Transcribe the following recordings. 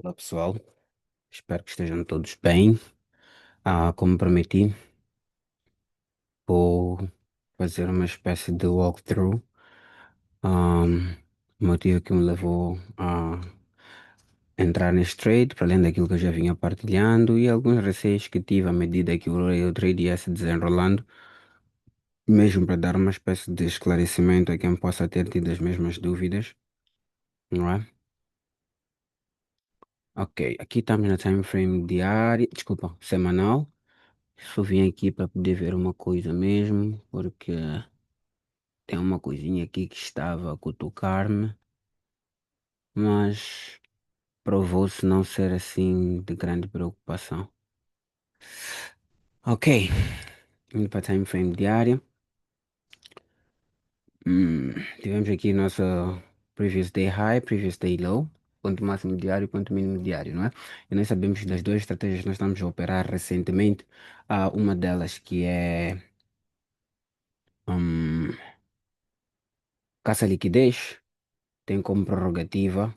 Olá pessoal, espero que estejam todos bem. Como prometi, vou fazer uma espécie de walkthrough. O motivo que me levou a entrar neste trade, para além daquilo que eu já vinha partilhando e alguns receios que tive à medida que o trade ia se desenrolando, mesmo para dar uma espécie de esclarecimento a quem possa ter tido as mesmas dúvidas, não é? Ok, aqui estamos na time frame diária, desculpa, semanal. Só vim aqui para poder ver uma coisa mesmo, porque tem uma coisinha aqui que estava a cutucar-me, mas provou-se não ser assim de grande preocupação. Ok, indo para time frame diária. Tivemos aqui nossa previous day high, previous day low, ponto máximo diário e ponto mínimo diário, não é? E nós sabemos das duas estratégias que nós estamos a operar recentemente. Há uma delas que é hum, caça-liquidez, tem como prerrogativa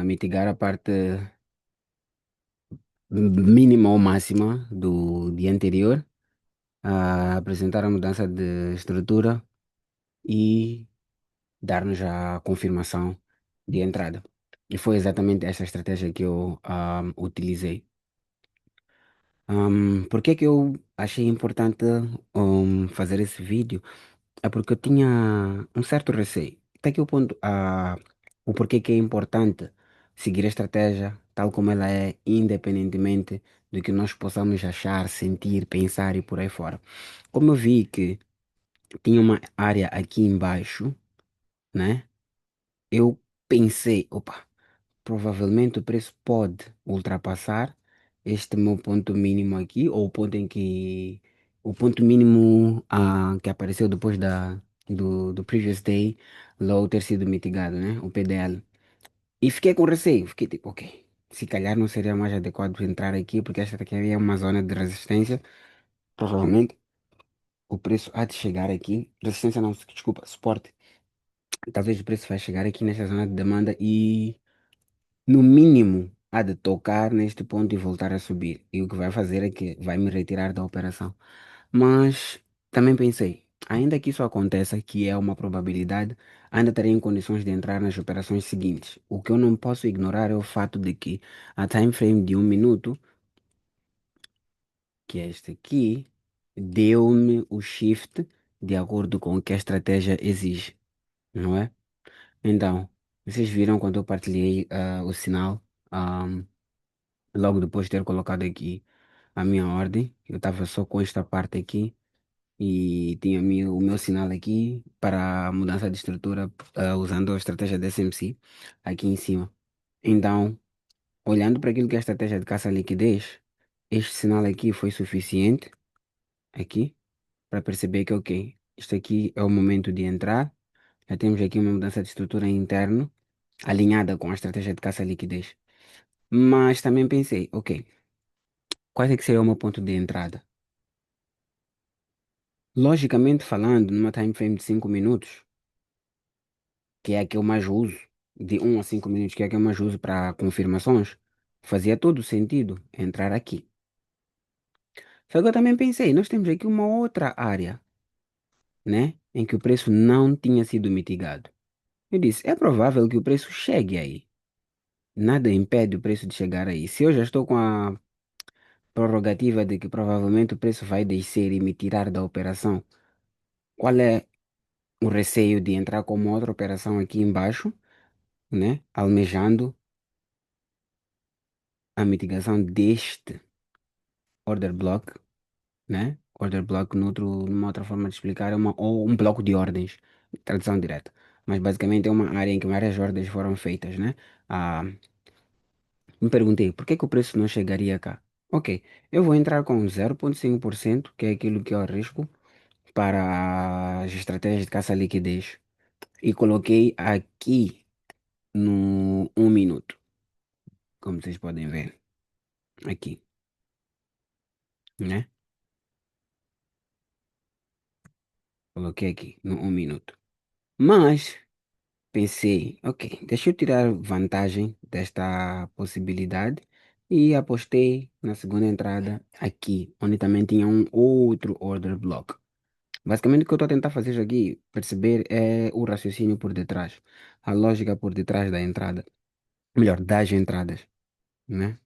mitigar a parte mínima ou máxima do dia anterior, apresentar a mudança de estrutura e dar-nos a confirmação de entrada. E foi exatamente essa estratégia que eu utilizei. Por que que eu achei importante fazer esse vídeo? É porque eu tinha um certo receio. Até que o ponto, o porquê que é importante seguir a estratégia tal como ela é, independentemente do que nós possamos achar, sentir, pensar e por aí fora. Como eu vi que tinha uma área aqui embaixo, né? Eu pensei, opa, provavelmente o preço pode ultrapassar este meu ponto mínimo aqui, ou o ponto em que o ponto mínimo que apareceu depois do previous day low ter sido mitigado, né? O PDL. E fiquei com receio, fiquei tipo, ok, se calhar não seria mais adequado entrar aqui, porque esta aqui é uma zona de resistência. Provavelmente o preço há de chegar aqui. Resistência não, desculpa, suporte. Talvez o preço vai chegar aqui nesta zona de demanda e no mínimo, há de tocar neste ponto e voltar a subir. E o que vai fazer é que vai me retirar da operação. Mas também pensei, ainda que isso aconteça, que é uma probabilidade, ainda terei em condições de entrar nas operações seguintes. O que eu não posso ignorar é o fato de que a time frame de 1 minuto, que é este aqui, deu-me o shift de acordo com o que a estratégia exige, não é? Então, vocês viram quando eu partilhei o sinal. ah, Logo depois de ter colocado aqui a minha ordem, eu estava só com esta parte aqui e tinha o meu sinal aqui para a mudança de estrutura, usando a estratégia da SMC aqui em cima. Então, olhando para aquilo que é a estratégia de caça-liquidez, este sinal aqui foi suficiente aqui para perceber que, ok, isto aqui é o momento de entrar. Já temos aqui uma mudança de estrutura interna alinhada com a estratégia de caça-liquidez. Mas também pensei, ok, qual é que seria o meu ponto de entrada? Logicamente falando, numa time frame de 5 minutos, que é a que eu mais uso, de 1 a 5 minutos, que é a que eu mais uso para confirmações, fazia todo sentido entrar aqui. Só que eu também pensei, nós temos aqui uma outra área, né, em que o preço não tinha sido mitigado. Eu disse, é provável que o preço chegue aí. Nada impede o preço de chegar aí. Se eu já estou com a prerrogativa de que provavelmente o preço vai descer e me tirar da operação, qual é o receio de entrar com uma outra operação aqui embaixo, né? Almejando a mitigação deste order block, né? Order block, numa outra forma de explicar, é ou um bloco de ordens, tradução direta. Mas basicamente é uma área em que várias ordens foram feitas, né? Ah, me perguntei, por que que o preço não chegaria cá? Ok, eu vou entrar com 0,5%, que é aquilo que eu arrisco para as estratégias de caça-liquidez. E coloquei aqui no 1 minuto, como vocês podem ver aqui, né? Coloquei aqui no 1 minuto. Mas, pensei, ok, deixa eu tirar vantagem desta possibilidade e apostei na segunda entrada aqui, onde também tinha um outro order block. Basicamente, o que eu estou a tentar fazer aqui, perceber é o raciocínio por detrás, a lógica por detrás da entrada, melhor, das entradas, né?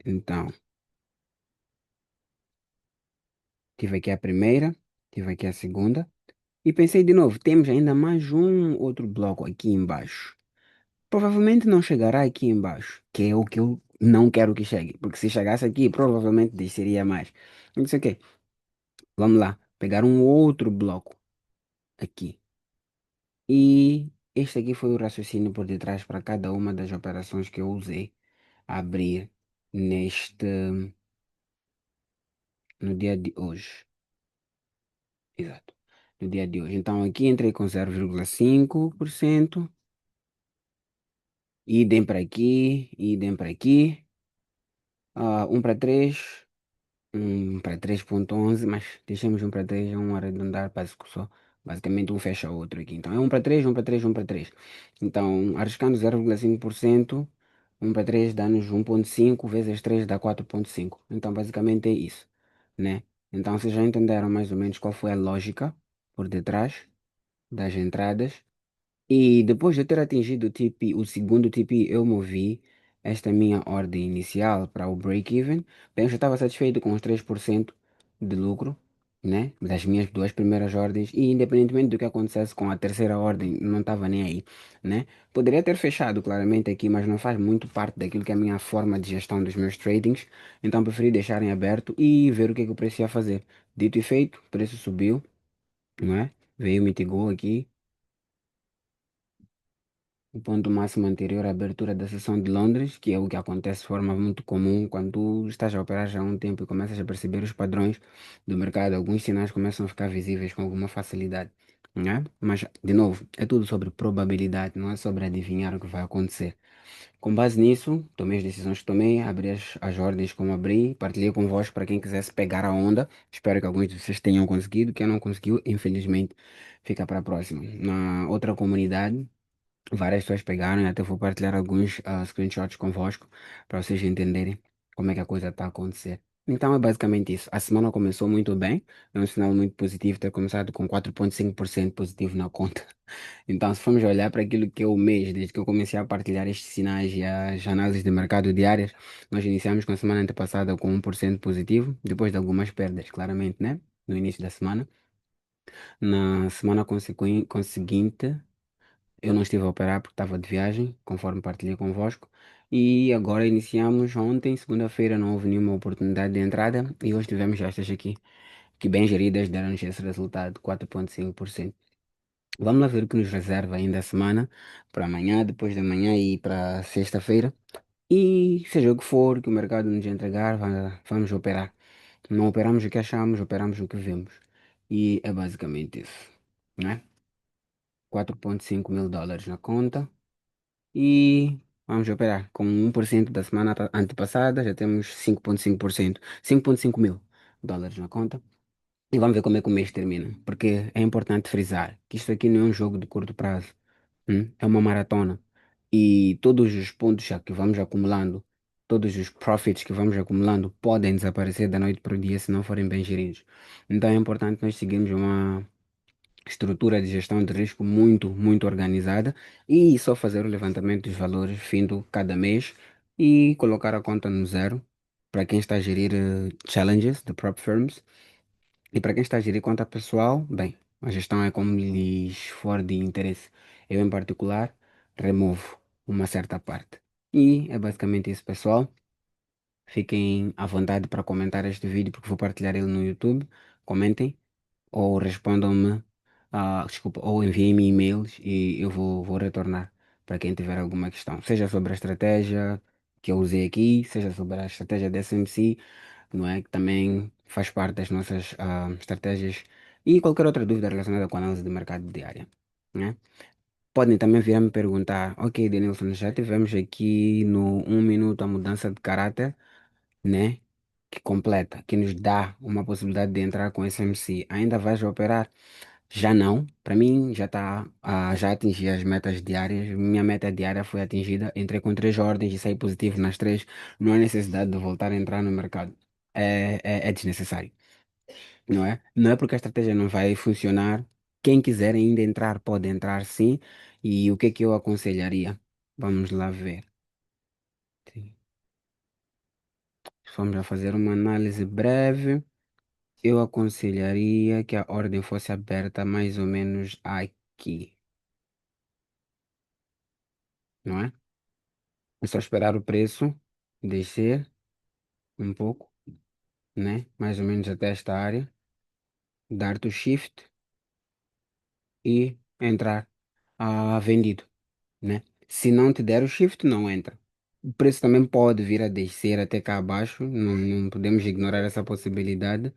Então, tive aqui a primeira, tive aqui a segunda, e pensei de novo, temos ainda mais um outro bloco aqui embaixo. Provavelmente não chegará aqui embaixo, que é o que eu não quero que chegue, porque se chegasse aqui, provavelmente desceria mais. Eu disse, ok, vamos lá, pegar um outro bloco aqui. E este aqui foi o raciocínio por detrás para cada uma das operações que eu usei a abrir neste, no dia de hoje. Exato. No dia de hoje. Então aqui entrei com 0,5%, idem para aqui, idem para aqui, 1 para 3. Para 3,11, mas deixamos um para 3, um arredondar para só. Basicamente um fecha o outro aqui. Então é um para 3, um para 3, um para 3. Então, arriscando 0,5%, 1 para 3 dá-nos 1,5 vezes 3 dá 4,5. Então, basicamente é isso, né? Então, vocês já entenderam mais ou menos qual foi a lógica por detrás das entradas. E depois de eu ter atingido o segundo TP, eu movi esta minha ordem inicial para o break-even. Bem, eu já estava satisfeito com os 3% de lucro, né? Das minhas duas primeiras ordens. E independentemente do que acontecesse com a terceira ordem, não estava nem aí, né? Poderia ter fechado claramente aqui, mas não faz muito parte daquilo que é a minha forma de gestão dos meus tradings. Então preferi deixar em aberto e ver o que é que o preço ia fazer. Dito e feito, o preço subiu, não é? Veio, mitigou aqui. O ponto máximo anterior à abertura da sessão de Londres, que é o que acontece de forma muito comum quando tu estás a operar já há um tempo e começas a perceber os padrões do mercado, alguns sinais começam a ficar visíveis com alguma facilidade, né? Mas, de novo, é tudo sobre probabilidade, não é sobre adivinhar o que vai acontecer. Com base nisso, tomei as decisões que tomei, abri as ordens como abri, partilhei convosco para quem quisesse pegar a onda. Espero que alguns de vocês tenham conseguido, quem não conseguiu, infelizmente, fica para a próxima. Na outra comunidade, várias pessoas pegaram e até vou partilhar alguns screenshots convosco para vocês entenderem como é que a coisa está a acontecer. Então é basicamente isso. A semana começou muito bem, é um sinal muito positivo ter começado com 4,5% positivo na conta. Então, se formos olhar para aquilo que é o mês, desde que eu comecei a partilhar estes sinais e as análises de mercado diárias, nós iniciamos com a semana antepassada com 1% positivo, depois de algumas perdas, claramente, né? No início da semana. Na semana conseguinte, eu não estive a operar porque estava de viagem, conforme partilhei convosco. E agora iniciamos ontem, segunda-feira, não houve nenhuma oportunidade de entrada e hoje tivemos estas aqui, que bem geridas deram-nos esse resultado, 4,5%. Vamos lá ver o que nos reserva ainda a semana, para amanhã, depois de amanhã e para sexta-feira. E seja o que for que o mercado nos entregar, vamos operar. Não operamos o que achamos, operamos o que vemos. E é basicamente isso, né? 4,5 mil dólares na conta. E vamos operar. Com 1% da semana antepassada, já temos 5,5%. 5,5 mil dólares na conta. E vamos ver como é que o mês termina. Porque é importante frisar que isto aqui não é um jogo de curto prazo. É uma maratona. E todos os pontos já que vamos acumulando, todos os profits que vamos acumulando, podem desaparecer da noite para o dia se não forem bem geridos. Então é importante nós seguirmos uma estrutura de gestão de risco muito, muito organizada e só fazer o levantamento dos valores findo cada mês e colocar a conta no zero para quem está a gerir challenges de prop firms e para quem está a gerir conta pessoal, bem, a gestão é como lhes for de interesse. Eu, em particular, removo uma certa parte. E é basicamente isso, pessoal. Fiquem à vontade para comentar este vídeo porque vou partilhar ele no YouTube. Comentem ou respondam-me, desculpa, ou enviem-me e-mails e eu vou retornar para quem tiver alguma questão, seja sobre a estratégia que eu usei aqui, seja sobre a estratégia da SMC, não é? Que também faz parte das nossas estratégias e qualquer outra dúvida relacionada com a análise de mercado diária, né? Podem também vir a me perguntar, ok, Denilson, já tivemos aqui no 1 minuto a mudança de caráter, né? Que completa, que nos dá uma possibilidade de entrar com SMC. Ainda vais operar? Já não, para mim já está, já atingi as metas diárias. Minha meta diária foi atingida. Entrei com três ordens e saí positivo nas três. Não há necessidade de voltar a entrar no mercado. É desnecessário, não é? Não é porque a estratégia não vai funcionar. Quem quiser ainda entrar, pode entrar sim. E o que é que eu aconselharia? Vamos lá ver. Sim. Vamos a fazer uma análise breve. Eu aconselharia que a ordem fosse aberta mais ou menos aqui, não é? É só esperar o preço descer um pouco, né? Mais ou menos até esta área, dar-te o shift e entrar vendido, né? Se não te der o shift, não entra. O preço também pode vir a descer até cá abaixo, não podemos ignorar essa possibilidade,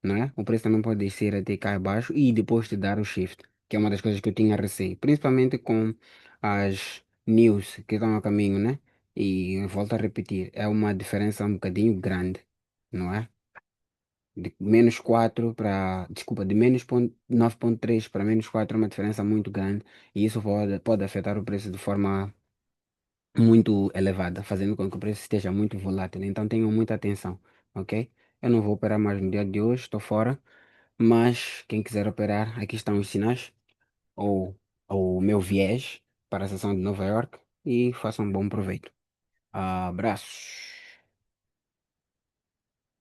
não é? O preço também pode descer até cá abaixo e depois te dar o shift, que é uma das coisas que eu tinha receio, principalmente com as news que estão a caminho, né? E eu volto a repetir, é uma diferença um bocadinho grande, não é? De menos 4 para, desculpa, de menos 9,3 para menos 4 é uma diferença muito grande e isso pode afetar o preço de forma muito elevada, fazendo com que o preço esteja muito volátil. Então tenham muita atenção, ok? Eu não vou operar mais no dia de hoje, estou fora, mas quem quiser operar, aqui estão os sinais ou, ou o meu viés para a seção de Nova York e façam um bom proveito. Abraços.